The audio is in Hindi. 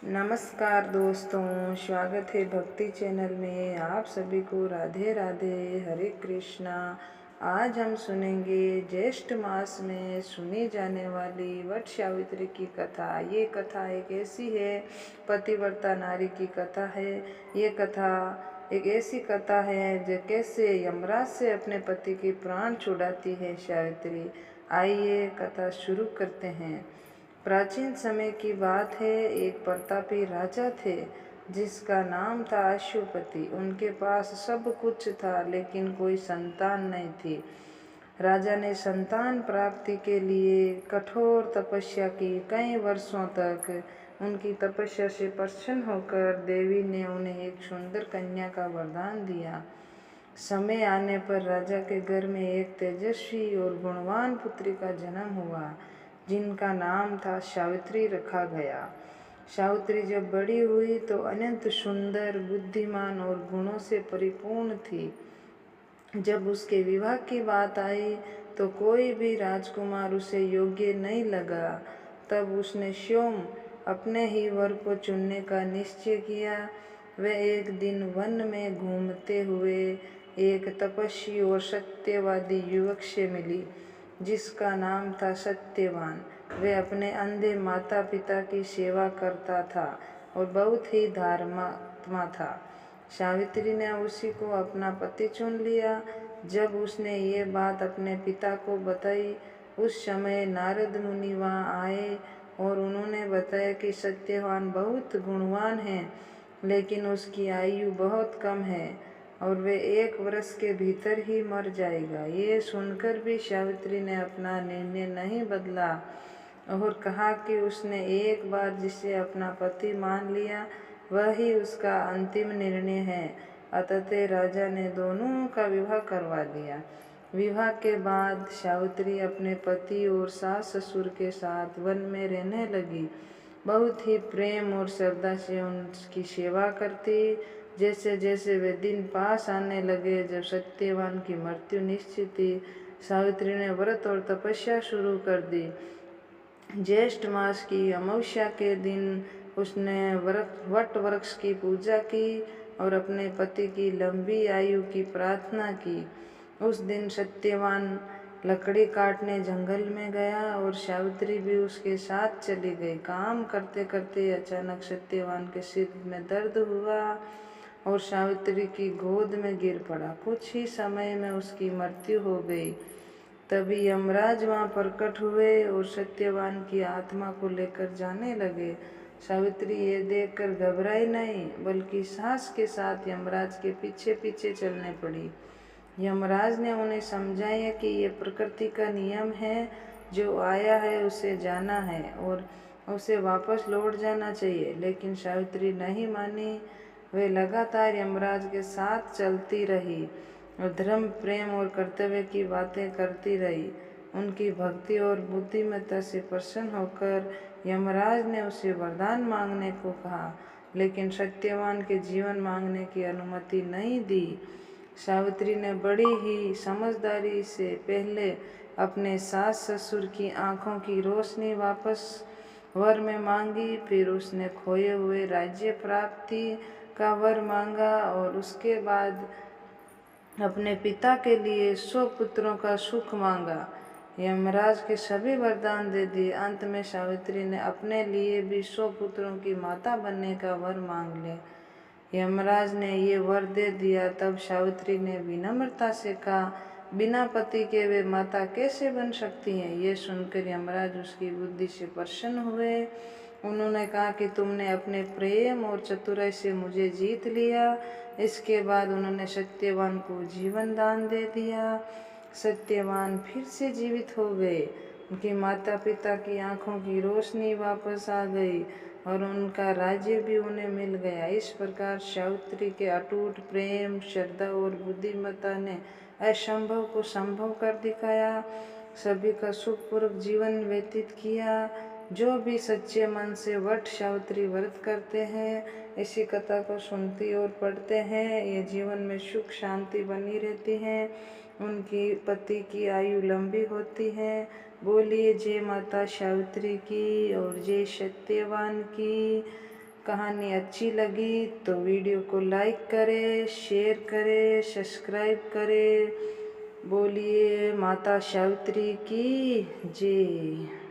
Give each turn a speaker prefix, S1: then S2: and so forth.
S1: नमस्कार दोस्तों, स्वागत है भक्ति चैनल में। आप सभी को राधे राधे, हरे कृष्णा। आज हम सुनेंगे ज्येष्ठ मास में सुनी जाने वाली वट सावित्री की कथा। ये कथा एक ऐसी है, पतिव्रता नारी की कथा है। ये कथा एक ऐसी कथा है जो कैसे यमराज से अपने पति के प्राण छुड़ाती है सावित्री। आइए कथा शुरू करते हैं। प्राचीन समय की बात है। एक प्रतापी राजा थे जिसका नाम था अश्वपति। उनके पास सब कुछ था लेकिन कोई संतान नहीं थी। राजा ने संतान प्राप्ति के लिए कठोर तपस्या की। कई वर्षों तक उनकी तपस्या से प्रसन्न होकर देवी ने उन्हें एक सुंदर कन्या का वरदान दिया। समय आने पर राजा के घर में एक तेजस्वी और गुणवान पुत्री का जन्म हुआ जिनका नाम था सावित्री रखा गया। सावित्री जब बड़ी हुई तो अनंत सुंदर, बुद्धिमान और गुणों से परिपूर्ण थी। जब उसके विवाह की बात आई तो कोई भी राजकुमार उसे योग्य नहीं लगा। तब उसने स्वयं अपने ही वर को चुनने का निश्चय किया। वह एक दिन वन में घूमते हुए एक तपस्वी और सत्यवादी युवक से मिली जिसका नाम था सत्यवान। वह अपने अंधे माता पिता की सेवा करता था और बहुत ही धर्मात्मा था। सावित्री ने उसी को अपना पति चुन लिया। जब उसने ये बात अपने पिता को बताई, उस समय नारद मुनि वहाँ आए और उन्होंने बताया कि सत्यवान बहुत गुणवान है लेकिन उसकी आयु बहुत कम है और वे 1 वर्ष के भीतर ही मर जाएगा। ये सुनकर भी सावित्री ने अपना निर्णय नहीं बदला और कहा कि उसने एक बार जिसे अपना पति मान लिया वही उसका अंतिम निर्णय है। अतः राजा ने दोनों का विवाह करवा दिया। विवाह के बाद सावित्री अपने पति और सास ससुर के साथ वन में रहने लगी। बहुत ही प्रेम और श्रद्धा से उनकी सेवा करती। जैसे जैसे वे दिन पास आने लगे, जब सत्यवान की मृत्यु निश्चित थी, सावित्री ने व्रत और तपस्या शुरू कर दी। ज्येष्ठ मास की अमावस्या के दिन उसने वट वृक्ष की पूजा की और अपने पति की लंबी आयु की प्रार्थना की। उस दिन सत्यवान लकड़ी काटने जंगल में गया और सावित्री भी उसके साथ चली गई। काम करते करते अचानक सत्यवान के सिर में दर्द हुआ और सावित्री की गोद में गिर पड़ा। कुछ ही समय में उसकी मृत्यु हो गई। तभी यमराज वहाँ प्रकट हुए और सत्यवान की आत्मा को लेकर जाने लगे। सावित्री ये देखकर घबराई नहीं बल्कि साहस के साथ यमराज के पीछे पीछे चलने पड़ी। यमराज ने उन्हें समझाया कि ये प्रकृति का नियम है, जो आया है उसे जाना है और उसे वापस लौट जाना चाहिए। लेकिन सावित्री नहीं मानी। वे लगातार यमराज के साथ चलती रही और धर्म, प्रेम और कर्तव्य की बातें करती रही। उनकी भक्ति और बुद्धिमत्ता से प्रसन्न होकर यमराज ने उसे वरदान मांगने को कहा, लेकिन सत्यवान के जीवन मांगने की अनुमति नहीं दी। सावित्री ने बड़ी ही समझदारी से पहले अपने सास ससुर की आंखों की रोशनी वापस वर में मांगी। फिर उसने खोए हुए राज्य प्राप्ति का वर मांगा और उसके बाद अपने पिता के लिए 100 पुत्रों का सुख मांगा। यमराज के सभी वरदान दे दिए। अंत में सावित्री ने अपने लिए भी 100 पुत्रों की माता बनने का वर मांग लिया। यमराज ने ये वर दे दिया। तब सावित्री ने विनम्रता से कहा, बिना पति के वे माता कैसे बन सकती हैं? ये सुनकर यमराज उसकी बुद्धि से प्रसन्न हुए। उन्होंने कहा कि तुमने अपने प्रेम और चतुराई से मुझे जीत लिया। इसके बाद उन्होंने सत्यवान को जीवन दान दे दिया। सत्यवान फिर से जीवित हो गए। उनके माता पिता की आंखों की रोशनी वापस आ गई और उनका राज्य भी उन्हें मिल गया। इस प्रकार सावित्री के अटूट प्रेम, श्रद्धा और बुद्धिमत्ता ने असंभव को संभव कर दिखाया। सभी का सुखपूर्वक जीवन व्यतीत किया। जो भी सच्चे मन से वट सावित्री व्रत करते हैं, इसी कथा को सुनती और पढ़ते हैं, ये जीवन में सुख शांति बनी रहती है। उनकी पति की आयु लंबी होती है। बोलिए जय माता सावित्री की और जय सत्यवान की। कहानी अच्छी लगी तो वीडियो को लाइक करें, शेयर करें, सब्सक्राइब करें। बोलिए माता सावित्री की जय।